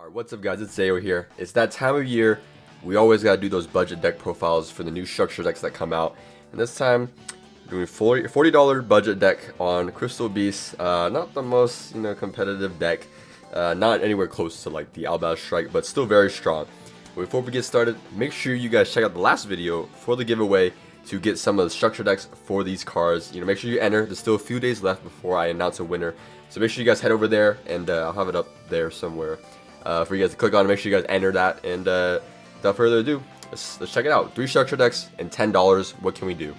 Alright, what's up guys, it's Zayo here. It's that time of year, we always gotta do those budget deck profiles for the new structure decks that come out. And this time, we're doing $40 budget deck on Crystal Beast. Not the most, competitive deck. Not anywhere close to like the Outbound Strike, but still very strong. But before we get started, make sure you guys check out the last video for the giveaway to get some of the structure decks for these cards. Make sure you enter. There's still a few days left before I announce a winner. So make sure you guys head over there, and I'll have it up there somewhere for you guys to click on. Make sure you guys enter that. And without further ado, let's check it out. 3 structure decks and $10. What can we do?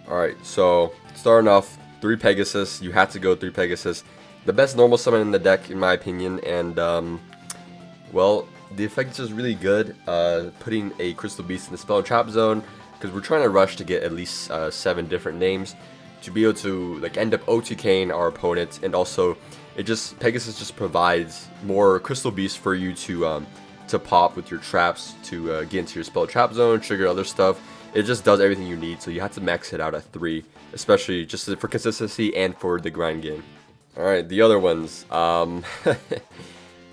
Alright, so starting off, 3 Pegasus. You have to go 3 Pegasus. The best normal summon in the deck, in my opinion. And, well, the effect is just really good. Putting a Crystal Beast in the Spell and Trap zone, because we're trying to rush to get at least 7 different names to be able to like end up OTKing our opponent. And also, Pegasus just provides more Crystal Beasts for you to pop with your traps to get into your spell trap zone, trigger other stuff. It just does everything you need, so you have to max it out at 3, especially just for consistency and for the grind game. All right, the other ones, one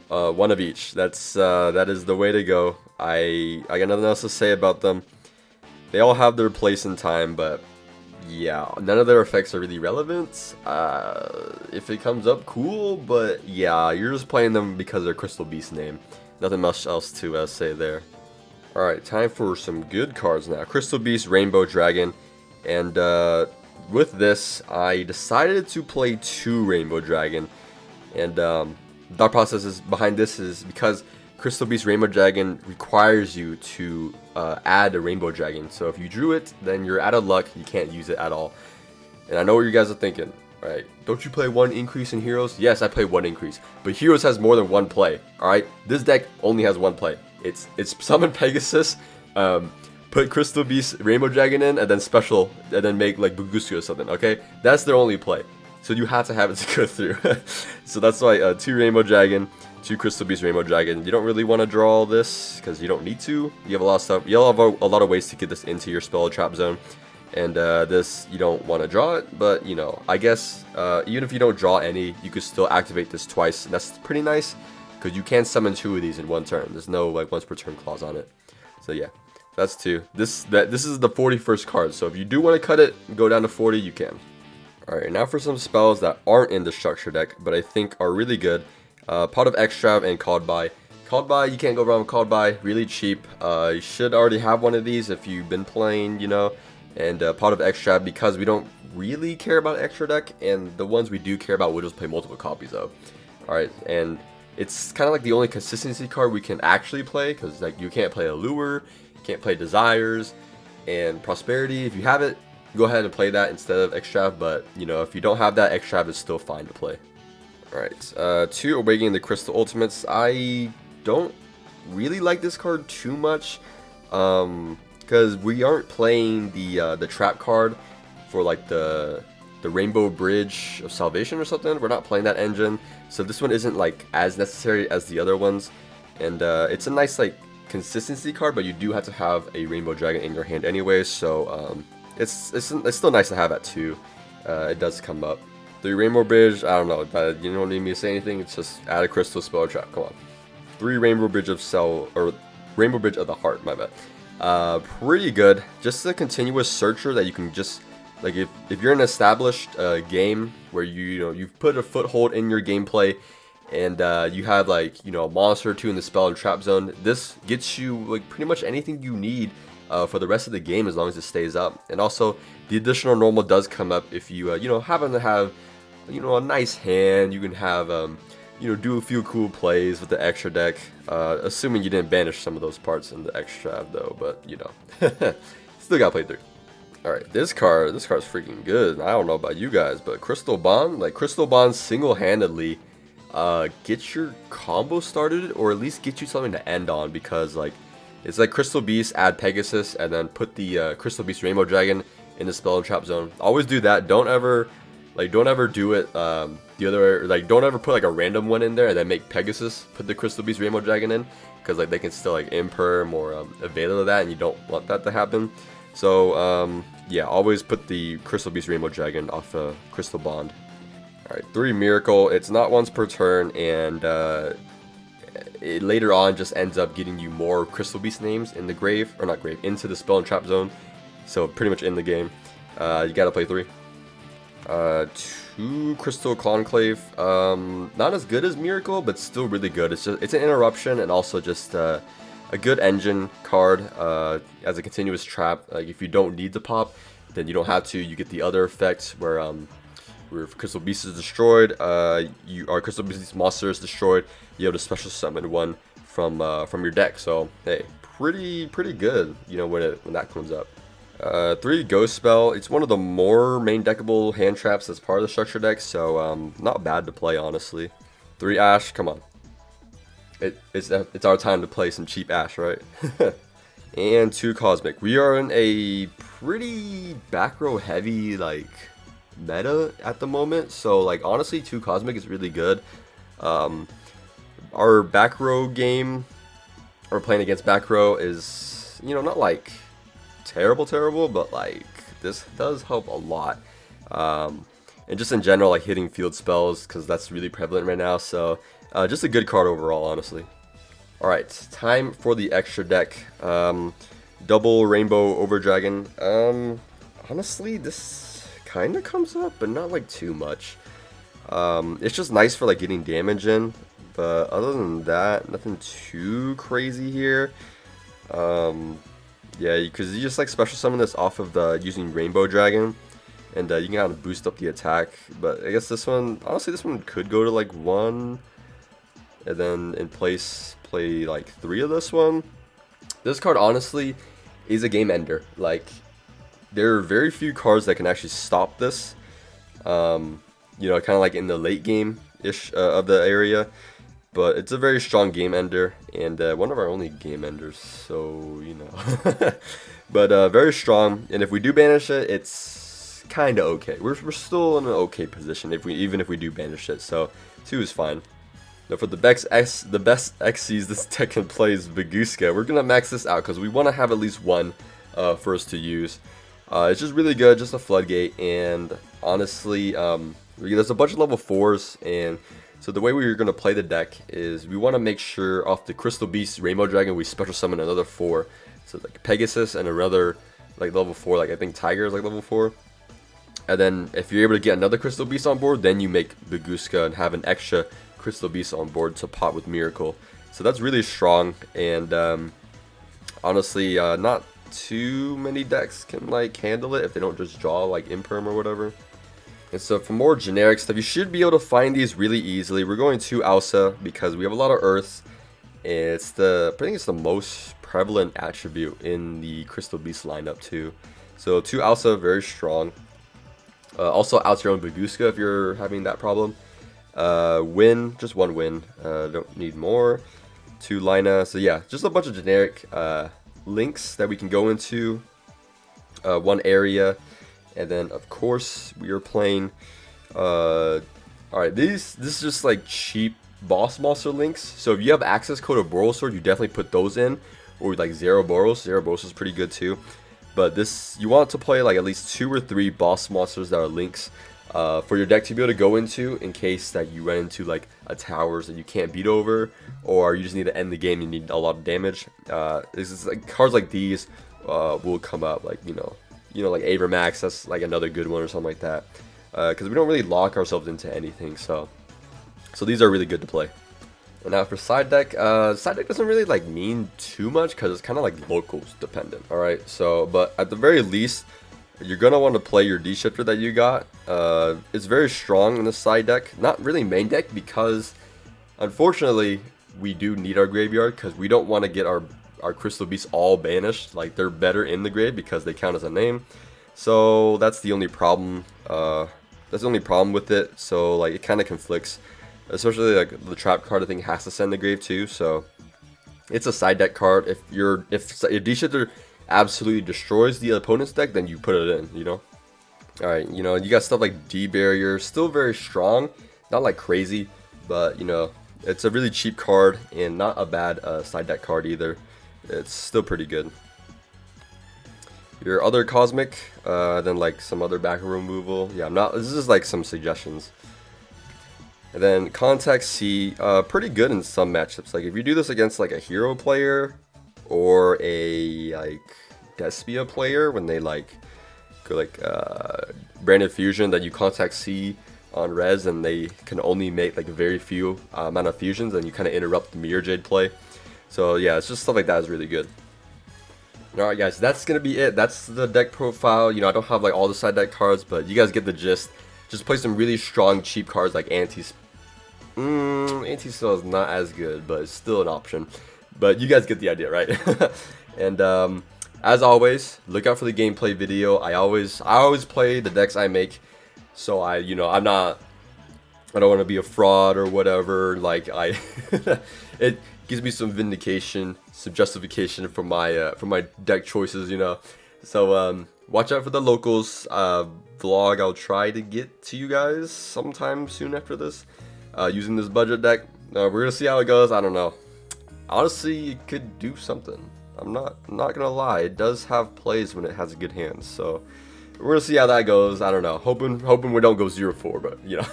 of each. That is the way to go. I got nothing else to say about them. They all have their place in time, but yeah, none of their effects are really relevant. If it comes up, cool, but yeah, you're just playing them because they're Crystal Beast name. Nothing much else to say there. Alright, time for some good cards now. Crystal Beast, Rainbow Dragon, and with this, I decided to play 2 Rainbow Dragon, and the thought process behind this is because Crystal Beast Rainbow Dragon requires you to add a Rainbow Dragon. So if you drew it, then you're out of luck. You can't use it at all. And I know what you guys are thinking, right? Don't you play 1 increase in Heroes? Yes, I play 1 increase. But Heroes has more than 1 play, alright? This deck only has 1 play. It's summon Pegasus, put Crystal Beast Rainbow Dragon in, and then special, and then make like Bugusu or something, okay? That's their only play. So you have to have it to go through. So that's why 2 Rainbow Dragon, 2 Crystal Beast Rainbow Dragon. You don't really want to draw this because you don't need to. You have a lot of stuff. You'll have a lot of ways to get this into your spell trap zone. And this, you don't want to draw it, but I guess even if you don't draw any, you could still activate this twice. And that's pretty nice because you can summon 2 of these in 1 turn. There's no like once per turn clause on it. So yeah, that's 2. This is the 41st card. So if you do want to cut it, go down to 40, you can. Alright, now for some spells that aren't in the structure deck, but I think are really good. Pot of Extrav and Called By. Called By, you can't go wrong with Called By. Really cheap. You should already have one of these if you've been playing, And Pot of Extrav, because we don't really care about extra deck, and the ones we do care about, we'll just play multiple copies of. Alright, and it's kind of like the only consistency card we can actually play, because like you can't play Allure, you can't play Desires, and Prosperity. If you have it, go ahead and play that instead of Extrav, but if you don't have that, Extrav is still fine to play. Alright, 2 Awakening the Crystal Ultimates. I don't really like this card too much, because we aren't playing the trap card for like the Rainbow Bridge of Salvation or something. We're not playing that engine, so this one isn't like as necessary as the other ones. And it's a nice like consistency card, but you do have to have a Rainbow Dragon in your hand anyway, so it's still nice to have at 2. It does come up. 3 Rainbow Bridge, I don't know, you don't need me to say anything. It's just add a Crystal Spell Trap. Come on. 3 Rainbow Bridge of Rainbow Bridge of the Heart. My bad. Pretty good. Just a continuous searcher that you can just like if you're in an established game where you've put a foothold in your gameplay, and you have like a monster or 2 in the spell and trap zone. This gets you like pretty much anything you need for the rest of the game as long as it stays up. And also the additional normal does come up if you happen to have a nice hand. You can have do a few cool plays with the extra deck, assuming you didn't banish some of those parts in the extra though, but still gotta play through. Alright, this card's freaking good. I don't know about you guys, but Crystal Bond single-handedly get your combo started, or at least get you something to end on, because like it's like Crystal Beast, add Pegasus, and then put the Crystal Beast Rainbow Dragon in the spell and trap zone. Always do that. Don't ever do it the other, like don't ever put like a random one in there and then make Pegasus put the Crystal Beast Rainbow Dragon in, because like they can still like imperm or avail of that, and you don't want that to happen. So yeah, always put the Crystal Beast Rainbow Dragon off Crystal Bond. Alright, 3 Miracle. It's not once per turn, and it later on just ends up getting you more Crystal Beast names in the grave, or not grave, into the spell and trap zone. So pretty much in the game. You gotta play 3. 2 Crystal Conclave. Not as good as Miracle, but still really good. It's an interruption and also just a good engine card as a continuous trap. Like if you don't need to pop, then you don't have to. You get the other effect where Crystal Beast is destroyed, our Crystal Beast monster is destroyed. You have to special summon one from your deck. So hey, pretty good. You know when that comes up. 3 Ghost Spell. It's one of the more main deckable hand traps as part of the structure deck, so not bad to play honestly. 3 Ash, come on. It's our time to play some cheap Ash, right? And 2 Cosmic. We are in a pretty back row heavy like meta at the moment, so like honestly 2 Cosmic is really good. Our back row game, or playing against back row, is, you know, not like terrible, but like this does help a lot, and just in general like hitting field spells, because that's really prevalent right now. So just a good card overall, honestly. Alright, time for the extra deck. Double Rainbow Overdragon. Honestly, this kind of comes up, but not like too much. It's just nice for like getting damage in, but other than that, nothing too crazy here. Yeah, because you just like special summon this off of the using Rainbow Dragon, and you can kind of boost up the attack. But I guess this one, honestly, this one could go to like 1, and then in place play like 3 of this one. This card honestly is a game ender. Like there are very few cards that can actually stop this. You know, kind of like in the late game ish of the area. But it's a very strong game ender, and one of our only game enders, so, you know. But very strong, and if we do banish it, it's kind of okay. We're still in an okay position even if we do banish it, so 2 is fine. Now for the best Xyz this deck can play is Baguska. We're going to max this out because we want to have at least 1 for us to use. It's just really good, just a floodgate, and honestly, there's a bunch of level 4s, and so the way we're going to play the deck is we want to make sure off the Crystal Beast Rainbow Dragon we special summon another 4. So like Pegasus and another like level 4, like I think Tiger is like level 4. And then if you're able to get another Crystal Beast on board, then you make Baguska and have an extra Crystal Beast on board to pop with Miracle. So that's really strong, and honestly not too many decks can like handle it if they don't just draw like Imperm or whatever. And so for more generic stuff, you should be able to find these really easily. We're going to Alsa because we have a lot of Earths. I think it's the most prevalent attribute in the Crystal Beast lineup too. So 2 Alsa, very strong. Also out your own Baguska if you're having that problem. Win, just 1 win. Don't need more. 2 Lina. So yeah, just a bunch of generic links that we can go into. 1 area. And then, of course, we are playing, alright, this is just like cheap boss monster links. So if you have access code of Borosword, you definitely put those in. Or like Zero Boros. Zero Boros is pretty good too. But this, you want to play like at least 2 or 3 boss monsters that are links for your deck to be able to go into in case that you run into like a towers that you can't beat over. Or you just need to end the game and you need a lot of damage. This is like cards like these will come up, like, you know, like Avermax, that's like another good one or something like that. Because we don't really lock ourselves into anything, so these are really good to play. And now for side deck doesn't really like mean too much because it's kind of like locals dependent. All right, so but at the very least, you're gonna want to play your D shifter that you got. It's very strong in the side deck, not really main deck, because unfortunately we do need our graveyard because we don't want to get our Crystal Beasts all banished. Like they're better in the grave because they count as a name. So that's the only problem. That's the only problem with it. So like it kind of conflicts, especially like the trap card I think has to send the grave too. So it's a side deck card. If D shifter absolutely destroys the opponent's deck, then you put it in. You know. All right. You know, you got stuff like D barrier, still very strong, not like crazy, but you know it's a really cheap card and not a bad side deck card either. It's still pretty good. Your other Cosmic, then like some other back row removal. Yeah, this is like some suggestions. And then Contact C, pretty good in some matchups. Like if you do this against like a hero player or a like Despia player, when they like go like Branded Fusion, that you Contact C on res and they can only make like a very few amount of fusions, and you kind of interrupt the Mirror Jade play. So yeah, it's just stuff like that is really good. Alright guys, that's gonna be it. That's the deck profile. You know, I don't have like all the side deck cards, but you guys get the gist. Just play some really strong cheap cards like Anti-Spell is not as good, but it's still an option. But you guys get the idea, right? And as always, look out for the gameplay video. I always play the decks I make. So I don't want to be a fraud or whatever. Like it gives me some vindication, some justification for my deck choices, you know. So watch out for the locals vlog. I'll try to get to you guys sometime soon after this, using this budget deck. We're gonna see how it goes. I don't know. Honestly, it could do something. I'm not gonna lie. It does have plays when it has a good hand. So we're gonna see how that goes. I don't know. Hoping we don't go 0-4, but you know.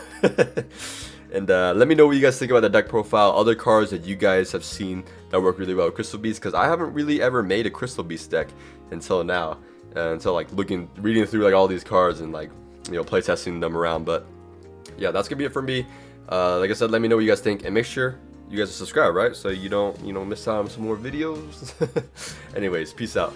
And let me know what you guys think about the deck profile, other cards that you guys have seen that work really well with Crystal Beast, because I haven't really ever made a Crystal Beast deck until now, until like reading through like all these cards and like, you know, play testing them around. But yeah, that's gonna be it for me. Like I said, let me know what you guys think, and make sure you guys are subscribed, right? So you don't miss out on some more videos. Anyways, peace out.